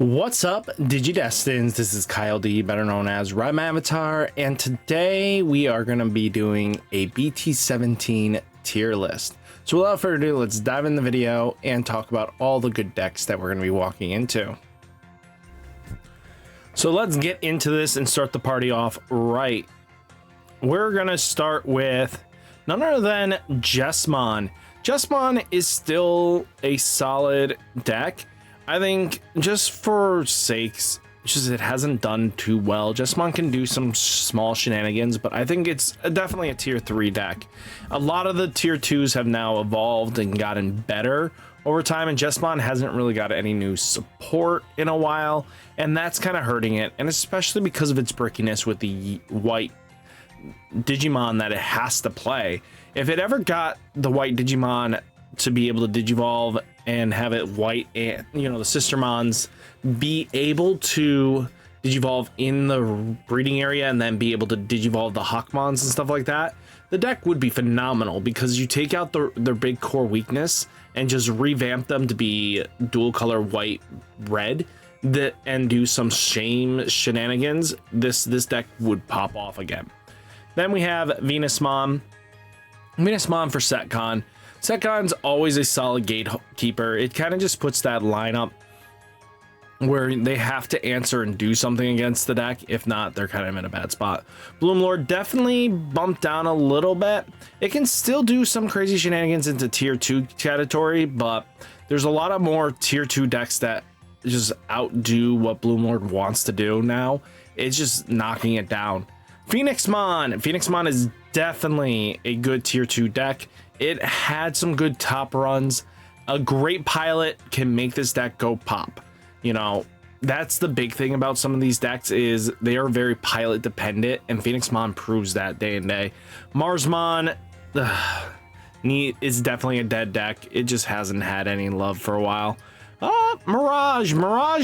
What's up, Digidestins? This is Kyle D, better known as RideMyAvatar, and today we are going to be doing a BT-17 tier list. So without further ado, let's dive in the video and talk about all the good decks that we're going to be walking into. So let's get into this and start the party off right. We're going to start with none other than Digimon. Digimon is still a solid deck. I think just for sakes, just it hasn't done too well. Digimon can do some small shenanigans, but I think it's definitely a tier 3 deck. A lot of the tier 2s have now evolved and gotten better over time, and Digimon hasn't really got any new support in a while, and that's kind of hurting it, and especially because of its brickiness with the white Digimon that it has to play. If it ever got the white Digimon to be able to digivolve and have it white and, you know, the sistermons be able to digivolve in the breeding area and then be able to digivolve the Hawkmons and stuff like that, the deck would be phenomenal because you take out their big core weakness and just revamp them to be dual color white red and do some shenanigans. This deck would pop off again. Then we have Venusmon for Setcon. Setcon's always a solid gatekeeper. It kind of just puts that lineup where they have to answer and do something against the deck. If not, they're kind of in a bad spot. Bloomlord definitely bumped down a little bit. It can still do some crazy shenanigans into tier 2 category, but there's a lot of more tier 2 decks that just outdo what Bloomlord wants to do now. It's just knocking it down. Phoenixmon is definitely a good tier 2 deck. It had some good top runs. A great pilot can make this deck go pop. You know, that's the big thing about some of these decks is they are very pilot dependent, and Phoenixmon proves that day and day. Marsmon is definitely a dead deck. It just hasn't had any love for a while. Mirage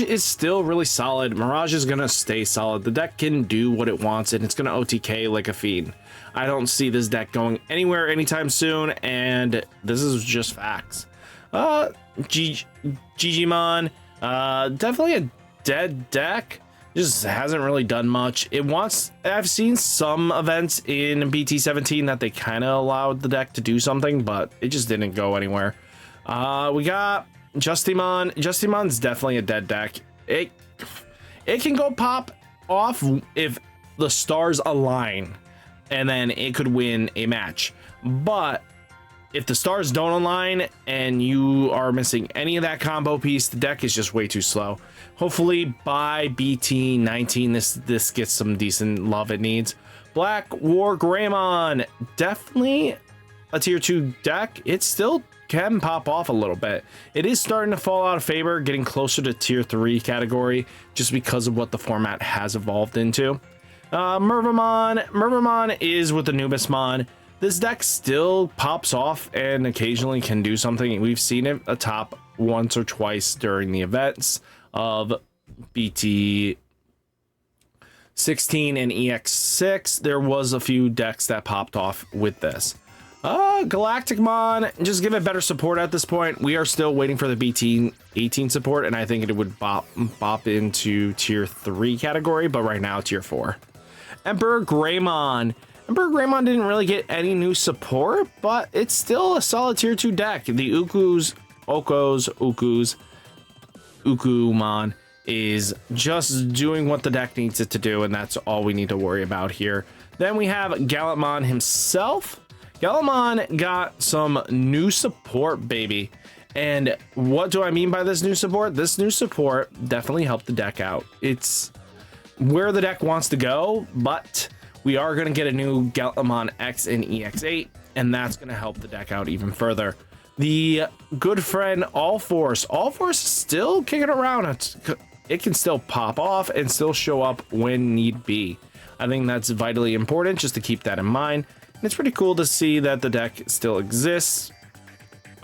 is still really solid. Mirage is gonna stay solid. The deck can do what it wants, and it's gonna OTK like a fiend. I don't see this deck going anywhere anytime soon, and this is just facts. Digimon, definitely a dead deck. Just hasn't really done much. I've seen some events in BT-17 that they kind of allowed the deck to do something, but it just didn't go anywhere. We got Justimon. Justimon's definitely a dead deck. It can go pop off if the stars align, and then it could win a match. But if the stars don't align and you are missing any of that combo piece, the deck is just way too slow. Hopefully by BT-19 this gets some decent love it needs. Black War Greymon, definitely a tier 2 deck. It still can pop off a little bit. It is starting to fall out of favor, getting closer to tier 3 category just because of what the format has evolved into. Mervamon is with the Anubismon. This deck still pops off and occasionally can do something. We've seen it atop once or twice during the events of BT-16 and EX6. There was a few decks that popped off with this. Galacticmon, just give it better support at this point. We are still waiting for the BT-18 support, and I think it would bop into tier 3 category, but right now tier 4. Emperor Greymon didn't really get any new support, but it's still a solid tier 2 deck. The Ukumon is just doing what the deck needs it to do, and that's all we need to worry about here. Then we have Gallantmon himself. Gallantmon got some new support, baby. And what do I mean by this new support? This new support definitely helped the deck out. It's where the deck wants to go, but we are going to get a new Gallantmon X and EX8, and that's going to help the deck out even further. The good friend All Force is still kicking around. It can still pop off and still show up when need be. I think that's vitally important just to keep that in mind. And it's pretty cool to see that the deck still exists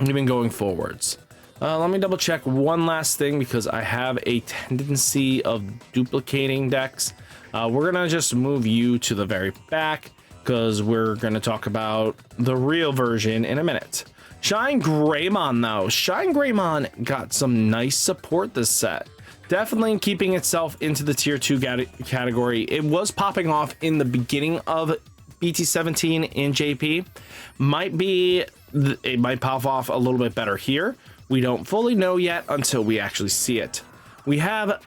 even going forwards. Let me double check one last thing because I have a tendency of duplicating decks. We're gonna just move you to the very back because we're gonna talk about the real version in a minute. Shine Greymon though. Shine Greymon got some nice support this set. definitely keeping itself into the tier 2 category. It was popping off in the beginning of BT-17 in JP. It might pop off a little bit better here. We don't fully know yet until we actually see it. We have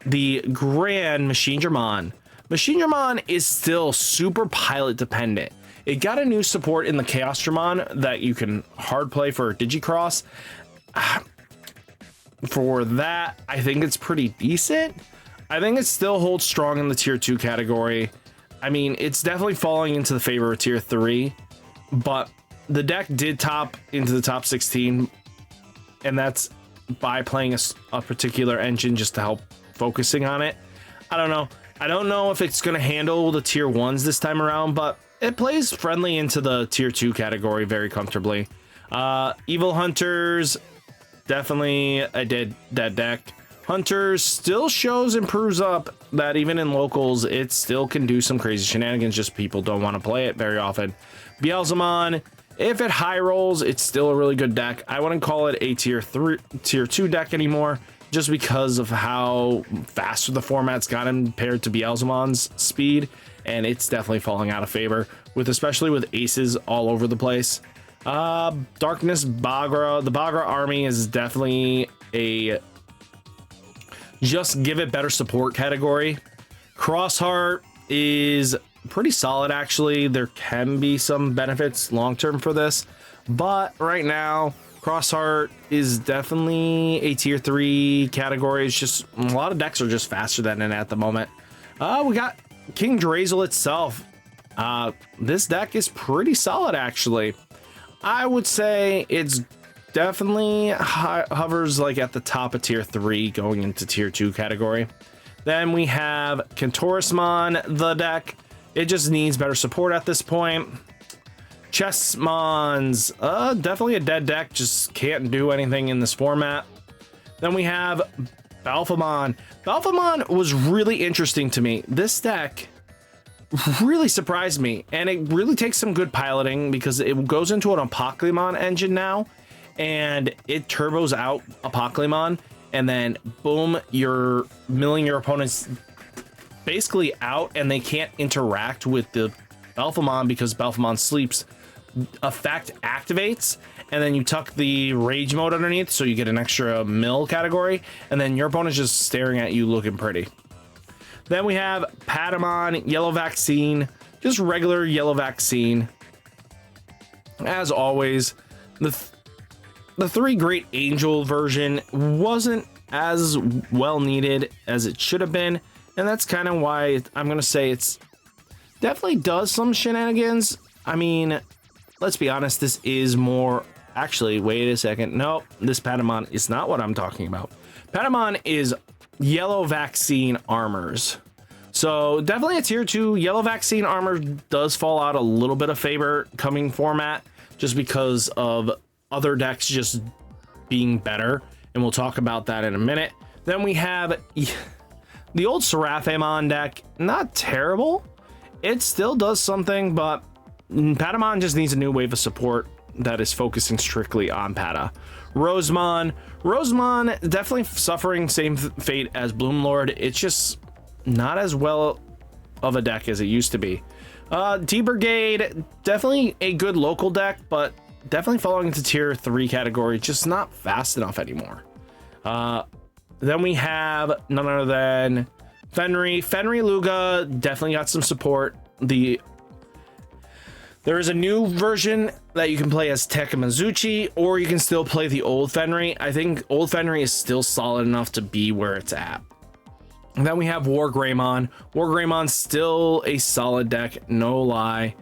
the Grand Machine Dramon. Machine Dramon is still super pilot dependent. It got a new support in the Chaos Dramon that you can hard play for Digicross. For that, I think it's pretty decent. I think it still holds strong in the tier 2 category. I mean, it's definitely falling into the favor of tier 3, but the deck did top into the top 16, and that's by playing a particular engine just to help focusing on it. I don't know. I don't know if it's going to handle the tier 1s this time around, but it plays friendly into the tier 2 category very comfortably. Evil Hunters, definitely a dead deck. Hunters still improves up that even in locals, it still can do some crazy shenanigans, just people don't want to play it very often. Beelzemon, if it high rolls, it's still a really good deck. I wouldn't call it a tier 2 deck anymore, just because of how faster the format's gotten compared to Beelzemon's speed, and it's definitely falling out of favor, especially with aces all over the place. Darkness Bagra. The Bagra army is definitely a just give it better support category. Crossheart is pretty solid, actually. There can be some benefits long term for this, but right now Crossheart is definitely a tier 3 category. It's just a lot of decks are just faster than it at the moment. We got King Drazel itself. This deck is pretty solid, actually. I would say it's definitely hovers like at the top of tier 3 going into tier 2 category. Then we have Kentorismon, the deck. It just needs better support at this point. Chessmons, definitely a dead deck, just can't do anything in this format. Then we have Balphamon. Balphamon was really interesting to me. This deck really surprised me, and it really takes some good piloting because it goes into an Apocalymon engine now, and it turbos out Apocalymon, and then boom, you're milling your opponents basically out, and they can't interact with the Balphamon because Balphamon sleeps. Effect activates, and then you tuck the rage mode underneath, so you get an extra mill category, and then your opponent's just staring at you looking pretty. Then we have Patamon, Yellow Vaccine, just regular Yellow Vaccine. As always, the 3 Great Angel version wasn't as well needed as it should have been, and that's kind of why I'm gonna say it's definitely does some shenanigans. I mean, let's be honest, this is more... Actually, wait a second. Nope, this Patamon is not what I'm talking about. Patamon is Yellow Vaccine armors. So definitely a tier 2. Yellow Vaccine armor does fall out a little bit of favor coming format just because of other decks just being better. And we'll talk about that in a minute. Then we have the old Seraphimon deck. Not terrible. It still does something, but Patamon just needs a new wave of support that is focusing strictly on Pata. Rosemon definitely suffering same fate as Bloomlord. It's just not as well of a deck as it used to be. T-Brigade, definitely a good local deck, but definitely falling into tier 3 category, just not fast enough anymore. Then we have none other than Fenry Luga, definitely got some support. There is a new version that you can play as Tekamazuchi, or you can still play the old Fenry. I think old Fenry is still solid enough to be where it's at. And then we have War Greymon. War Greymon's still a solid deck, no lie.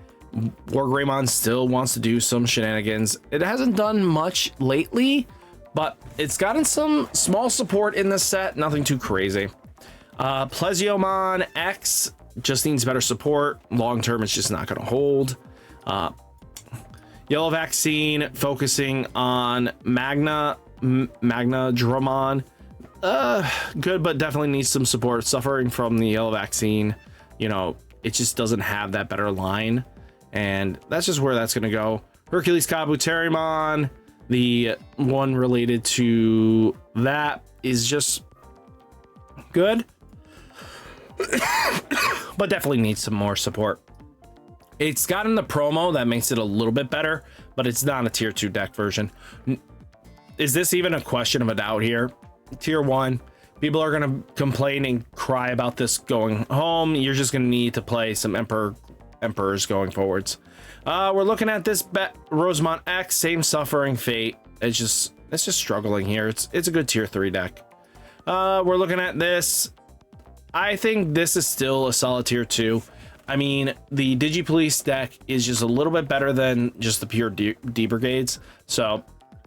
War Greymon still wants to do some shenanigans. It hasn't done much lately, but it's gotten some small support in this set, nothing too crazy. Plesionomon X just needs better support. Long term, it's just not going to hold. Yellow Vaccine focusing on Magna Dramon. Good, but definitely needs some support. Suffering from the Yellow Vaccine, you know, it just doesn't have that better line, and that's just where that's going to go. Hercules Kabuterimon, the one related to that, is just good, but definitely needs some more support. It's gotten the promo that makes it a little bit better, but it's not a tier 2 deck version. Is this even a question of a doubt here? Tier 1, people are going to complain and cry about this going home. You're just going to need to play some Emperors going forwards. We're looking at this Rosemont X, same suffering fate. It's just struggling here. It's a good tier 3 deck. We're looking at this. I think this is still a solid tier 2. I mean, the Digipolice deck is just a little bit better than just the pure D Brigades. So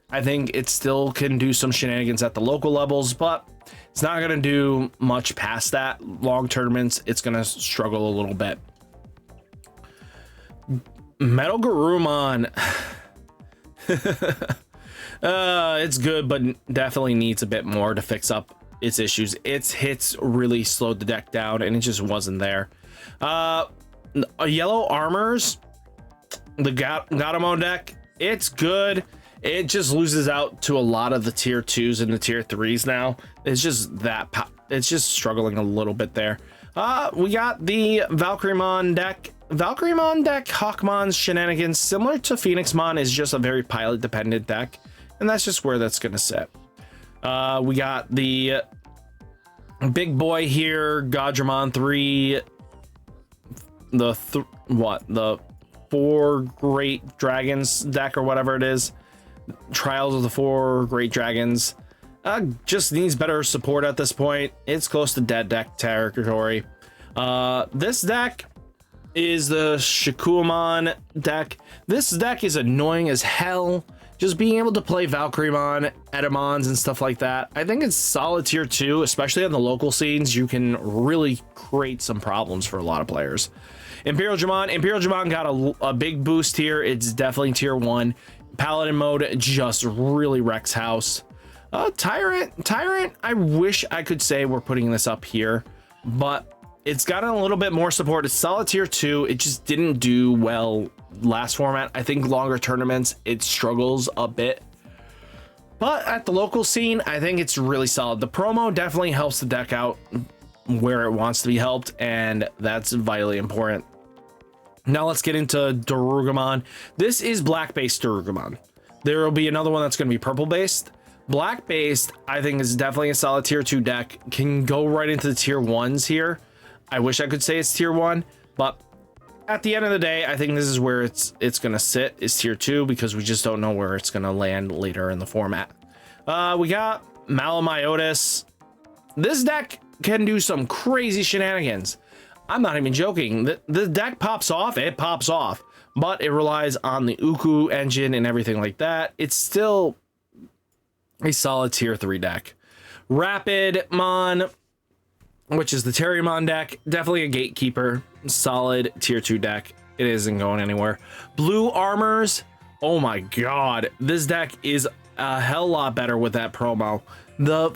I think it still can do some shenanigans at the local levels, but it's not going to do much past that. Long tournaments, it's going to struggle a little bit. Metal Garurumon. It's good, but definitely needs a bit more to fix up its issues. Its hits really slowed the deck down, and it just wasn't there. Yellow Armors, the Gatomon deck, it's good. It just loses out to a lot of the tier 2s and the tier 3s now. It's just it's just struggling a little bit there. We got the Valkyremon deck. Valkyremon deck, Hawkmon's shenanigans, similar to Phoenixmon, is just a very pilot dependent deck, and that's just where that's gonna sit. We got the big boy here, Godramon 3, the 4 Great Dragons deck or whatever it is. Trials of the 4 Great Dragons. Just needs better support at this point. It's close to dead deck territory. This deck is the Shikuamon deck. This deck is annoying as hell. Just being able to play Valkyremon, Edamons, and stuff like that. I think it's solid tier 2, especially on the local scenes. You can really create some problems for a lot of players. Imperial Dramon got a big boost here. It's definitely tier 1. Paladin mode just really wrecks house. Tyrant, I wish I could say we're putting this up here, but it's gotten a little bit more support. It's solid tier 2. It just didn't do well last format. I think longer tournaments, it struggles a bit. But at the local scene, I think it's really solid. The promo definitely helps the deck out where it wants to be helped, and that's vitally important. Now let's get into Darugamon. This is black-based Darugamon. There will be another one that's going to be purple-based. Black-based, I think, is definitely a solid tier 2 deck. Can go right into the tier 1s here. I wish I could say it's tier 1, but at the end of the day, I think this is where it's going to sit, is tier 2, because we just don't know where it's going to land later in the format. We got Malamyotis. This deck can do some crazy shenanigans. I'm not even joking. The deck pops off, it pops off, but it relies on the Uku engine and everything like that. It's still a solid tier 3 deck. Rapidmon, which is the Terriermon deck, definitely a gatekeeper, solid tier 2 deck. It isn't going anywhere. Blue Armors, oh my god, this deck is a hell lot better with that promo. The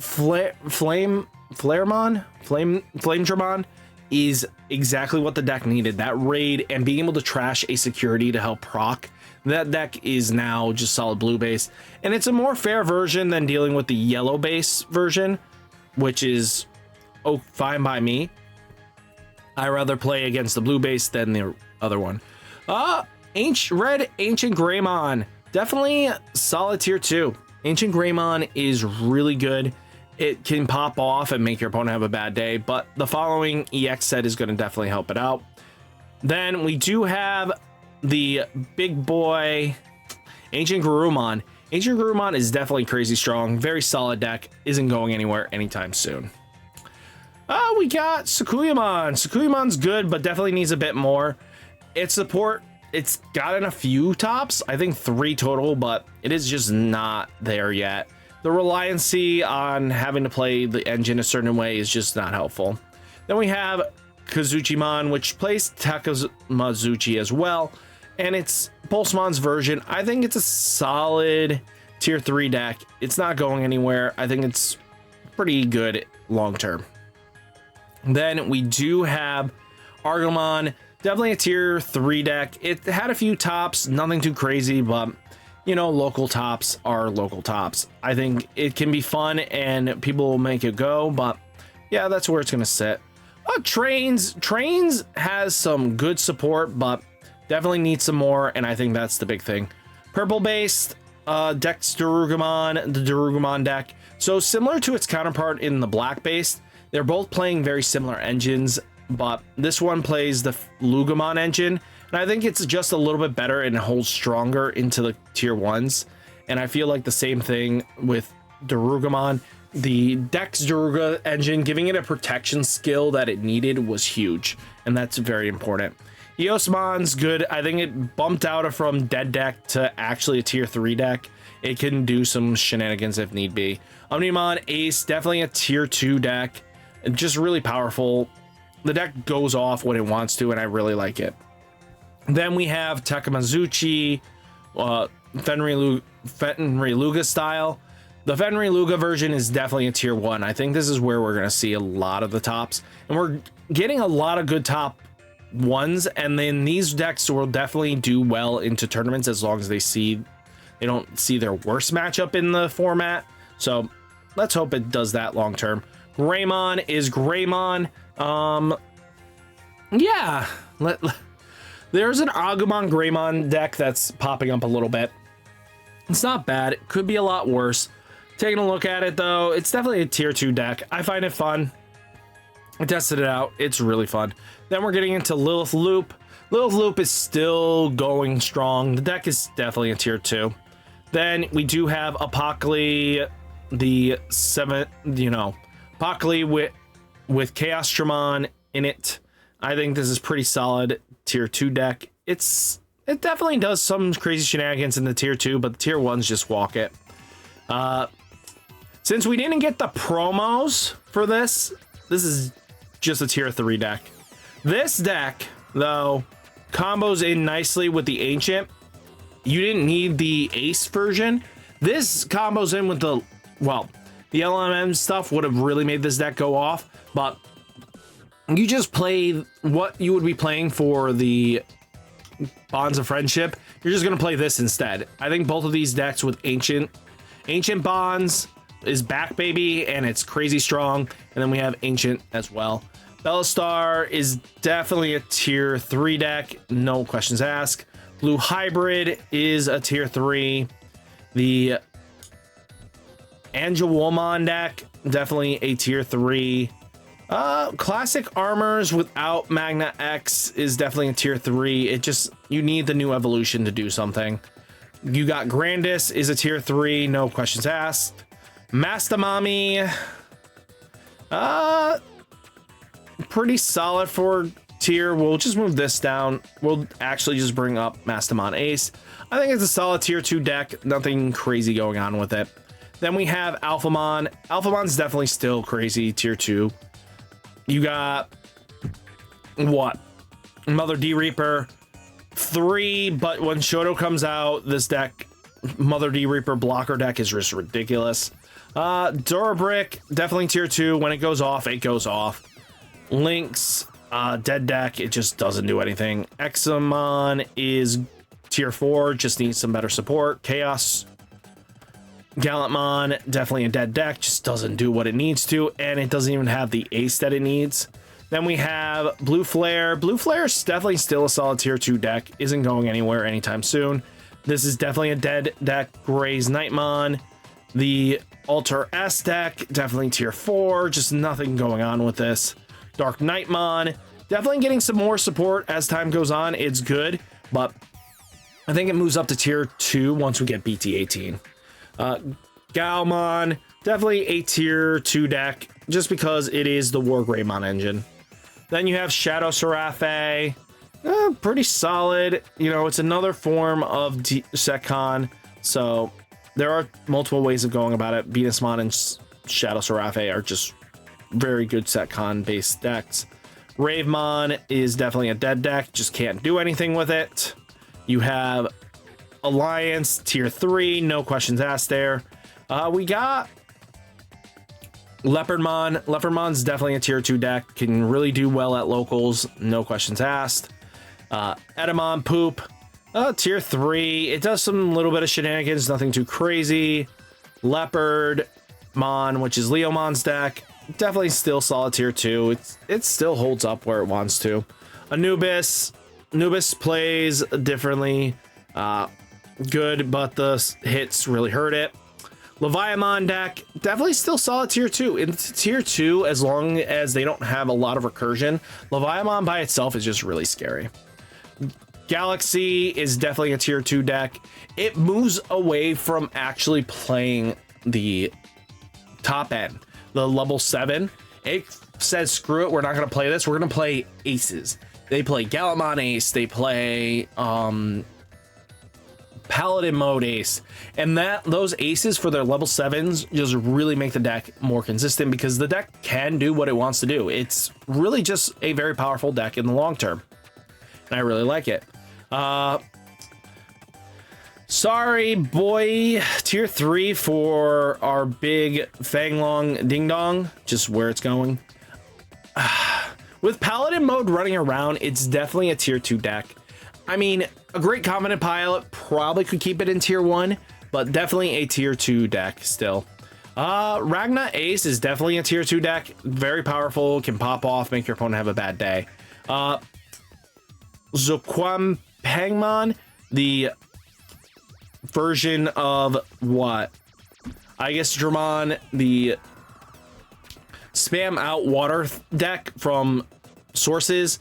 Flamedramon is exactly what the deck needed. That raid and being able to trash a security to help proc. That deck is now just solid blue base, and it's a more fair version than dealing with the yellow base version, which is fine by me. I rather play against the blue base than the other one. Red Ancient Greymon, definitely solid tier 2. Ancient Greymon is really good. It can pop off and make your opponent have a bad day, but the following EX set is going to definitely help it out. Then we do have the big boy Ancient Garurumon. Ancient Garurumon is definitely crazy strong, very solid deck, isn't going anywhere anytime soon. We got Sakuyamon. Sakuyamon's good, but definitely needs a bit more. Its support, it's gotten a few tops, I think 3 total, but it is just not there yet. The reliancy on having to play the engine a certain way is just not helpful. Then we have Kazuchimon, which plays Takamazuchi as well, and it's Pulsemon's version. I think it's a solid tier 3 deck. It's not going anywhere. I think it's pretty good long term. Then we do have Argomon, definitely a tier 3 deck. It had a few tops, nothing too crazy, but you know, local tops are local tops. I think it can be fun and people will make it go, but Yeah, that's where it's going to sit. Trains has some good support, but definitely needs some more, and I think that's the big thing. Purple based Dex Darugumon, the Darugumon deck. So similar to its counterpart in the black based, they're both playing very similar engines, but this one plays the Lugumon engine, and I think it's just a little bit better and holds stronger into the tier 1s. And I feel like the same thing with Darugumon. The Dex Daruga engine, giving it a protection skill that it needed was huge, and that's very important. Eosmon's good. I think it bumped out from dead deck to actually a tier 3 deck. It can do some shenanigans if need be. Omnimon Ace, definitely a tier 2 deck. Just really powerful. The deck goes off when it wants to, and I really like it. Then we have Takamazuchi, Fenriluga style. The Fenriluga version is definitely a tier 1. I think this is where we're going to see a lot of the tops, and we're getting a lot of good top 1s, and then these decks will definitely do well into tournaments as long as they don't see their worst matchup in the format. So let's hope it does that long term. Greymon is Greymon. Yeah, there's an Agumon Greymon deck that's popping up a little bit. It's not bad. It could be a lot worse. Taking a look at it though, it's definitely a tier 2 deck. I find it fun. I tested it out. It's really fun. Then we're getting into Lilith Loop. Lilith Loop is still going strong. The deck is definitely a tier 2. Then we do have Apocally, the 7, Apocally with Chaos Tramon in it. I think this is pretty solid tier 2 deck. It definitely does some crazy shenanigans in the tier 2, but the tier 1s just walk it. Since we didn't get the promos for this is just a tier 3 deck. This deck, though, combos in nicely with the Ancient. You didn't need the Ace version. This combos in with the LMM stuff would have really made this deck go off, but you just play what you would be playing for the Bonds of Friendship. You're just going to play this instead. I think both of these decks with Ancient Bonds is back, baby, and it's crazy strong. And then we have Ancient as well. Bellastar is definitely a tier 3 deck, no questions asked. Blue Hybrid is a tier 3. The Angelwomon deck, definitely a tier 3. Classic Armors without Magna X is definitely a tier 3. You need the new evolution to do something. You got Grandis is a tier 3, no questions asked. Mastamami, pretty solid for tier. We'll just move this down. We'll actually just bring up Mastamon Ace. I think it's a solid tier 2 deck. Nothing crazy going on with it. Then we have Alphamon. Alphamon's definitely still crazy tier 2. You got what? Mother D Reaper 3, but when Shoto comes out, this deck, Mother D Reaper blocker deck, is just ridiculous. Durabrick, definitely tier 2. When it goes off, it goes off. Lynx, dead deck, it just doesn't do anything. Examon is tier 4, just needs some better support. Chaos Gallantmon, definitely a dead deck, just doesn't do what it needs to, and it doesn't even have the ace that it needs. Then we have Blue Flare. Blue Flare is definitely still a solid tier 2 deck, isn't going anywhere anytime soon. This is definitely a dead deck. Gray's Nightmon. The Alter S deck, definitely tier 4, just nothing going on with this. Dark Nightmon, definitely getting some more support as time goes on. It's good, but I think it moves up to tier 2 once we get BT-18. Galmon, definitely a tier 2 deck, just because it is the War Greymon engine. Then you have Shadow Seraphe, pretty solid. It's another form of Setcon, so there are multiple ways of going about it. Venusmon and Shadow Seraphe are just very good Setcon based decks. Ravemon is definitely a dead deck, just can't do anything with it. You have Alliance tier 3, no questions asked there. We got Leopardmon. Leopardmon's definitely a tier 2 deck, can really do well at locals, no questions asked. Edamon Poop, tier 3, it does some little bit of shenanigans, nothing too crazy. Leopardmon, which is Leomon's deck, definitely still solid tier 2. It still holds up where it wants to. Anubis plays differently. Good, but the hits really hurt it. Leviathan deck, definitely still solid tier 2. It's tier 2 as long as they don't have a lot of recursion. Leviathan by itself is just really scary. Galaxy is definitely a tier 2 deck. It moves away from actually playing the top end, the level 7. It says, screw it, we're not going to play this. We're going to play aces. They play Gallimon Ace. They play Paladin Mode Ace. And those aces for their level 7s just really make the deck more consistent because the deck can do what it wants to do. It's really just a very powerful deck in the long term. And I really like it. Sorry, boy. Tier 3 for our big Fanglong Ding Dong. Just where it's going. With Paladin mode running around, it's definitely a tier 2 deck. I mean, a great Confident Pilot probably could keep it in tier 1, but definitely a tier 2 deck still. Ragna Ace is definitely a tier 2 deck. Very powerful, can pop off, make your opponent have a bad day. Zoquam Pangmon, the version of what? I guess Dramon, the spam out water deck from sources.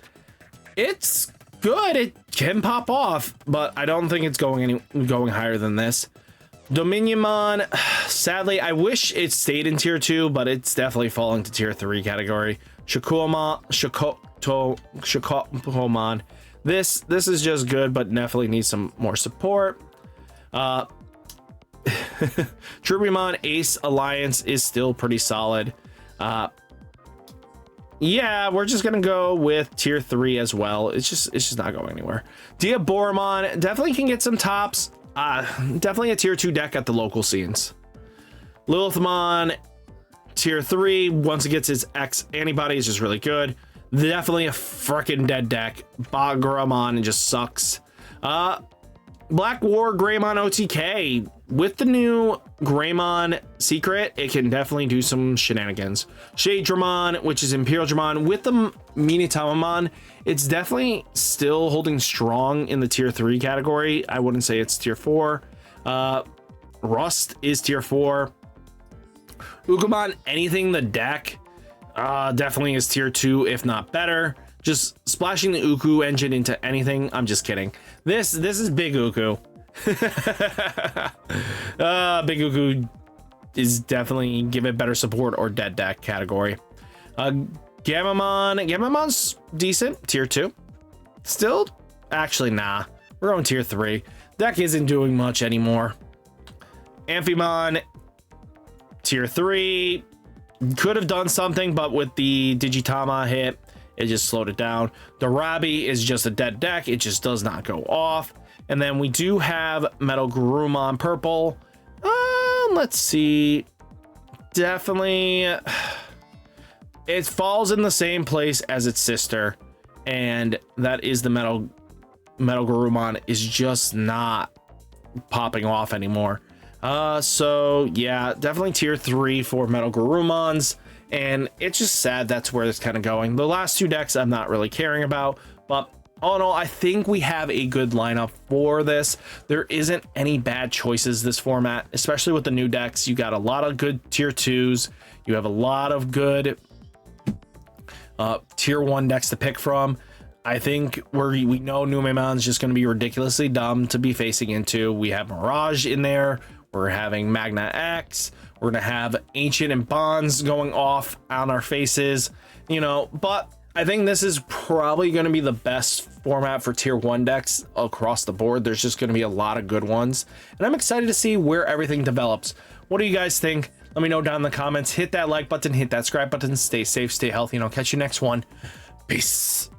It's good. It can pop off, but I don't think it's going higher than this. Dominionmon, sadly, I wish it stayed in tier 2, but it's definitely falling to tier 3 category. Shakomon. This is just good, but definitely needs some more support. Tribumon Ace Alliance is still pretty solid. Yeah, we're just gonna go with tier 3 as well. It's just not going anywhere. Diaboromon definitely can get some tops. Definitely a tier 2 deck at the local scenes. Lilithmon, tier 3. Once it gets its X antibody, is just really good. Definitely a freaking dead deck. Bagramon just sucks. Black War Greymon OTK. With the new Greymon secret, it can definitely do some shenanigans. Shade Dramon, which is Imperial Dramon, with the Minitamamon, it's definitely still holding strong in the tier 3 category. I wouldn't say it's tier 4. Rust is tier 4. Ukumon, anything the deck, definitely is tier 2, if not better. Just splashing the Uku engine into anything. I'm just kidding. This is Big Uku. Big Uku is definitely give it better support or dead deck category. Gamamon's decent, tier 2. Still, actually, nah. We're on tier 3. Deck isn't doing much anymore. Amphimon, tier 3. Could have done something, but with the Digitama hit, it just slowed it down. Darabi is just a dead deck. It just does not go off. And then we do have Metal Garurumon purple. Let's see. Definitely, it falls in the same place as its sister, and that is the Metal Garurumon is just not popping off anymore. So yeah, definitely tier 3 for Metal Garurumons, and it's just sad that's where it's kind of going. The last 2 decks I'm not really caring about, but all in all, I think we have a good lineup for this. There isn't any bad choices this format, especially with the new decks. You got a lot of good tier 2s. You have a lot of good tier 1 decks to pick from. I think we know Numemon's just going to be ridiculously dumb to be facing into. We have Mirage in there. We're having Magna X. We're going to have Ancient and Bonds going off on our faces, you know, but I think this is probably going to be the best format for tier 1 decks across the board. There's just going to be a lot of good ones, and I'm excited to see where everything develops. What do you guys think? Let me know down in the comments. Hit that like button, hit that subscribe button. Stay safe, stay healthy, and I'll catch you next one. Peace.